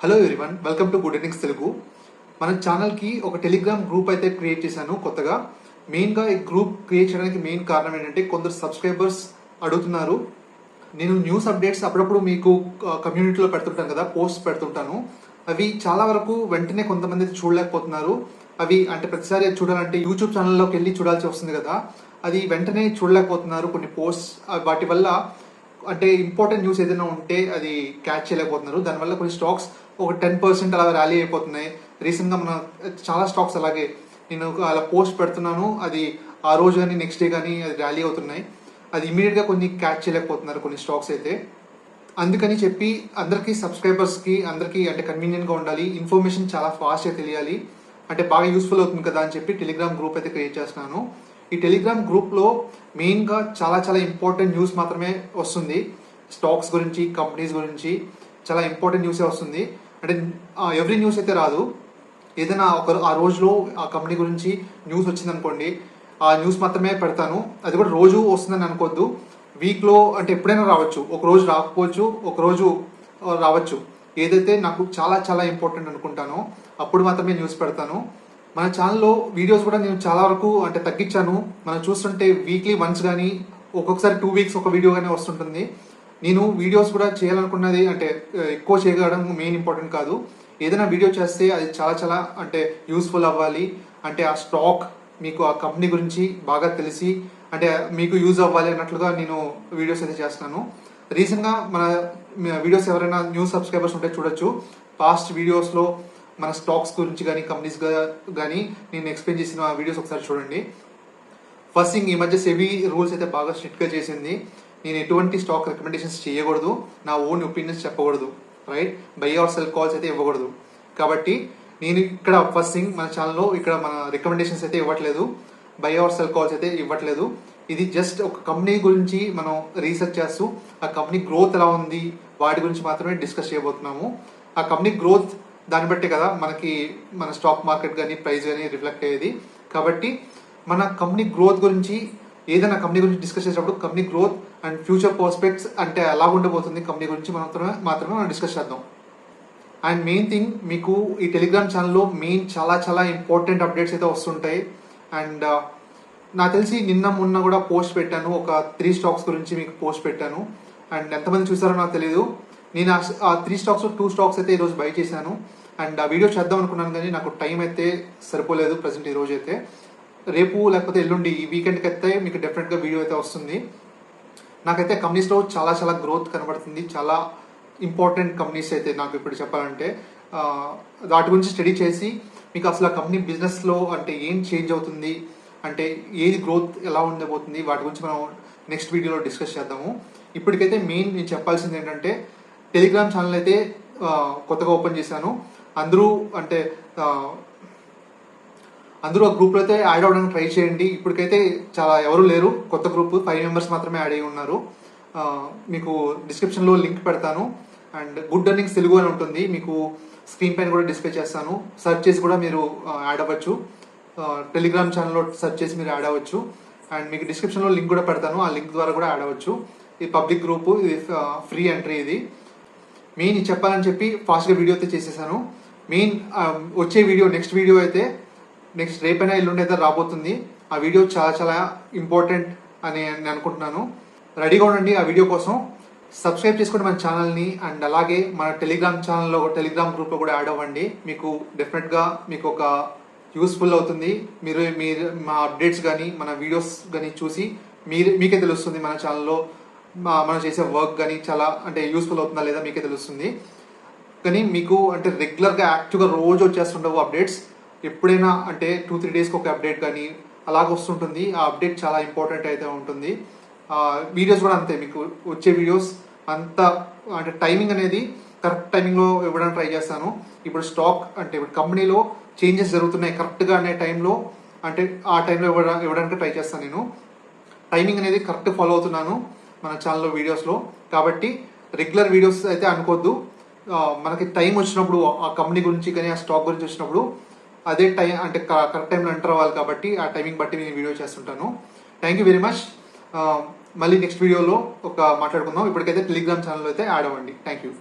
Hello everyone, welcome to good earnings Telugu. మన ఛానల్కి ఒక టెలిగ్రామ్ గ్రూప్ అయితే క్రియేట్ చేశాను కొత్తగా. మెయిన్గా ఈ గ్రూప్ క్రియేట్ చేయడానికి మెయిన్ కారణం ఏంటంటే కొందరు సబ్స్క్రైబర్స్ అడుగుతున్నారు. నేను న్యూస్ అప్డేట్స్ అప్పుడప్పుడు మీకు కమ్యూనిటీలో పెడుతుంటాను కదా, పోస్ట్ పెడుతుంటాను. అవి చాలా వరకు వెంటనే కొంతమంది చూడలేకపోతున్నారు. అవి అంటే ప్రతిసారి చూడాలంటే యూట్యూబ్ ఛానల్లోకి వెళ్ళి చూడాల్సి వస్తుంది కదా, అది వెంటనే చూడలేకపోతున్నారు. కొన్ని పోస్ట్ వాటి వల్ల అంటే ఇంపార్టెంట్ న్యూస్ ఏదైనా ఉంటే అది క్యాచ్ చేయలేకపోతున్నారు. దానివల్ల కొన్ని స్టాక్స్ ఒక 10% అలా ర్యాలీ అయిపోతున్నాయి. రీసెంట్గా మన చాలా స్టాక్స్ అలాగే నేను అలా పోస్ట్ పెడుతున్నాను, అది ఆ రోజు కానీ నెక్స్ట్ డే కానీ అది ర్యాలీ అవుతున్నాయి. అది ఇమీడియట్గా కొన్ని క్యాచ్ చేయలేకపోతున్నారు కొన్ని స్టాక్స్ అయితే. అందుకని చెప్పి అందరికీ సబ్స్క్రైబర్స్కి అందరికీ అంటే కన్వీనియంట్గా ఉండాలి, ఇన్ఫర్మేషన్ చాలా ఫాస్ట్గా తెలియాలి, అంటే బాగా యూస్ఫుల్ అవుతుంది కదా అని చెప్పి టెలిగ్రామ్ గ్రూప్ అయితే క్రియేట్ చేస్తున్నాను. ఈ టెలిగ్రామ్ గ్రూప్లో మెయిన్గా చాలా చాలా ఇంపార్టెంట్ న్యూస్ మాత్రమే వస్తుంది. స్టాక్స్ గురించి, కంపెనీస్ గురించి చాలా ఇంపార్టెంట్ న్యూసే వస్తుంది. అంటే ఎవ్రీ న్యూస్ అయితే రాదు. ఏదైనా ఆ రోజులో ఆ కంపెనీ గురించి న్యూస్ వచ్చింది అనుకోండి, ఆ న్యూస్ మాత్రమే పెడతాను. అది కూడా రోజు వస్తుందని అనుకోవద్దు. వీక్లో అంటే ఎప్పుడైనా రావచ్చు, ఒక రోజు రాకపోవచ్చు, ఒక రోజు రావచ్చు. ఏదైతే నాకు చాలా చాలా ఇంపార్టెంట్ అనుకుంటానో అప్పుడు మాత్రమే న్యూస్ పెడతాను. మన ఛానల్లో వీడియోస్ కూడా నేను చాలా వరకు అంటే తగ్గించాను. మనం చూస్తుంటే వీక్లీ వన్స్ కానీ ఒక్కొక్కసారి 2 weeks ఒక వీడియో కానీ వస్తుంటుంది. నేను వీడియోస్ కూడా చేయాలనుకున్నది అంటే ఎక్కువ చేయగలడం మెయిన్ ఇంపార్టెంట్ కాదు. ఏదైనా వీడియో చేస్తే అది చాలా చాలా అంటే యూస్ఫుల్ అవ్వాలి, అంటే ఆ స్టాక్ మీకు ఆ కంపెనీ గురించి బాగా తెలిసి అంటే మీకు యూజ్ అవ్వాలి అన్నట్లుగా నేను వీడియోస్ అయితే చేస్తున్నాను. రీసెంట్గా మన వీడియోస్ ఎవరైనా న్యూ సబ్స్క్రైబర్స్ ఉంటే చూడొచ్చు. పాస్ట్ వీడియోస్లో మన స్టాక్స్ గురించి కానీ కంపెనీస్ కానీ నేను ఎక్స్ప్లెయిన్ చేసిన వీడియోస్ ఒకసారి చూడండి. ఫస్ట్ థింగ్, ఈ మధ్య సెబీ రూల్స్ అయితే బాగా స్ట్రిక్ట్గా చేసింది. నేను ఎటువంటి స్టాక్ రికమెండేషన్స్ చేయకూడదు, నా ఓన్ ఒపీనియన్స్ చెప్పకూడదు, right? Buy or sell calls అయితే ఇవ్వకూడదు. కాబట్టి నేను ఇక్కడ ఫస్ట్ థింగ్ మన ఛానల్లో ఇక్కడ మన రికమెండేషన్స్ అయితే ఇవ్వట్లేదు, బై ఆర్ సెల్ కాల్స్ అయితే ఇవ్వట్లేదు. ఇది జస్ట్ ఒక కంపెనీ గురించి మనం రీసెర్చ్ చేస్తూ ఆ కంపెనీ గ్రోత్ ఎలా ఉంది వాటి గురించి మాత్రమే డిస్కస్ చేయబోతున్నాము. ఆ కంపెనీ గ్రోత్ దాన్ని బట్టే కదా మనకి మన స్టాక్ మార్కెట్ కానీ ప్రైస్ కానీ రిఫ్లెక్ట్ అయ్యేది. కాబట్టి మన కంపెనీ గ్రోత్ గురించి ఏదైనా కంపెనీ గురించి డిస్కస్ చేసేటప్పుడు company growth and future prospects అంటే ఎలా ఉండబోతుంది కంపెనీ గురించి మాత్రమే మనం డిస్కస్ చేద్దాం. అండ్ మెయిన్ థింగ్, మీకు ఈ టెలిగ్రామ్ ఛానల్లో మెయిన్ చాలా చాలా ఇంపార్టెంట్ అప్డేట్స్ అయితే వస్తుంటాయి. అండ్ నాకు తెలిసి నిన్న మొన్న కూడా పోస్ట్ పెట్టాను, ఒక 3 స్టాక్స్ గురించి మీకు పోస్ట్ పెట్టాను. అండ్ ఎంతమంది చూసారో నాకు తెలియదు. నేను ఆ 3 స్టాక్స్ 2 స్టాక్స్ అయితే ఈరోజు బై చేశాను. అండ్ ఆ వీడియో చేద్దాం అనుకున్నాను కానీ నాకు టైం అయితే సరిపోలేదు ప్రజెంట్ ఈరోజు అయితే. రేపు లేకపోతే ఎల్లుండి ఈ వీకెండ్కి అయితే మీకు డెఫినెట్గా వీడియో అయితే వస్తుంది. నాకైతే కంపెనీస్లో చాలా చాలా గ్రోత్ కనబడుతుంది. చాలా ఇంపార్టెంట్ కంపెనీస్ అయితే నాకు ఇప్పుడు చెప్పాలంటే వాటి గురించి స్టడీ చేసి మీకు అసలు ఆ కంపెనీ బిజినెస్లో అంటే ఏం చేంజ్ అవుతుంది, అంటే ఏది గ్రోత్ ఎలా ఉండబోతుంది వాటి గురించి మనం నెక్స్ట్ వీడియోలో డిస్కస్ చేద్దాము. ఇప్పటికైతే మెయిన్ నేను చెప్పాల్సింది ఏంటంటే టెలిగ్రామ్ ఛానల్ అయితే కొత్తగా ఓపెన్ చేశాను. అందరూ ఆ గ్రూప్లో అయితే యాడ్ అవ్వడానికి ట్రై చేయండి. ఇప్పటికైతే చాలా ఎవరు లేరు, కొత్త గ్రూప్ 5 members మాత్రమే యాడ్ అయ్యి ఉన్నారు. మీకు డిస్క్రిప్షన్లో లింక్ పెడతాను. అండ్ గుడ్ ఎర్నింగ్స్ తెలుగు అని ఉంటుంది, మీకు స్క్రీన్ పైన కూడా డిస్ప్లే చేస్తాను. సెర్చ్ చేసి కూడా మీరు యాడ్ అవ్వచ్చు. టెలిగ్రామ్ ఛానల్లో సెర్చ్ చేసి మీరు యాడ్ అవ్వచ్చు. అండ్ మీకు డిస్క్రిప్షన్లో లింక్ కూడా పెడతాను, ఆ లింక్ ద్వారా కూడా యాడ్ అవ్వచ్చు. ఇది పబ్లిక్ గ్రూప్, ఇది ఫ్రీ ఎంట్రీ. ఇది మెయిన్ చెప్పాలని చెప్పి ఫాస్ట్గా వీడియో అయితే చేసేసాను. మెయిన్ వచ్చే వీడియో నెక్స్ట్ వీడియో అయితే నెక్స్ట్ రేపైనా ఎల్లుండి అయితే రాబోతుంది. ఆ వీడియో చాలా చాలా ఇంపార్టెంట్ అని నేను అనుకుంటున్నాను. రెడీగా ఉండండి ఆ వీడియో కోసం. సబ్స్క్రైబ్ చేసుకోండి మన ఛానల్ని. అండ్ అలాగే మన టెలిగ్రామ్ ఛానల్లో టెలిగ్రామ్ గ్రూప్లో కూడా యాడ్ అవ్వండి. మీకు డెఫినెట్గా మీకు ఒక యూస్ఫుల్ అవుతుంది. మీరు మా అప్డేట్స్ కానీ మన వీడియోస్ కానీ చూసి మీకే తెలుస్తుంది మన ఛానల్లో మనం చేసే వర్క్ కానీ చాలా అంటే యూస్ఫుల్ అవుతుందా లేదా మీకే తెలుస్తుంది. కానీ మీకు అంటే రెగ్యులర్గా యాక్టివ్గా రోజు వచ్చేస్తుండవు అప్డేట్స్. ఎప్పుడైనా అంటే 2-3 daysకి ఒక అప్డేట్ కానీ అలాగ వస్తుంటుంది. ఆ అప్డేట్ చాలా ఇంపార్టెంట్ అయితే ఉంటుంది. వీడియోస్ కూడా అంతే, మీకు వచ్చే వీడియోస్ అంతా అంటే టైమింగ్ అనేది కరెక్ట్ టైమింగ్లో ఇవ్వడానికి ట్రై చేస్తాను. ఇప్పుడు స్టాక్ అంటే ఇప్పుడు కంపెనీలో చేంజెస్ జరుగుతున్నాయి కరెక్ట్గా అనే టైంలో, అంటే ఆ టైంలో ఇవ్వడానికి ట్రై చేస్తాను. నేను టైమింగ్ అనేది కరెక్ట్ ఫాలో అవుతున్నాను మన ఛానల్లో వీడియోస్లో. కాబట్టి రెగ్యులర్ వీడియోస్ అయితే అనుకోవద్దు. మనకి టైం వచ్చినప్పుడు ఆ కంపెనీ గురించి కానీ ఆ స్టాక్ గురించి వచ్చినప్పుడు అదే టైం అంటే కరెక్ట్ టైంలో ఎంటర్ అవ్వాలి. కాబట్టి ఆ టైమింగ్ బట్టి నేను వీడియో చేస్తుంటాను. Thank you very much. మళ్ళీ నెక్స్ట్ వీడియోలో మాట్లాడుకుందాం. ఇప్పటికైతే టెలిగ్రామ్ ఛానల్లో అయితే యాడ్ అవ్వండి. Thank you.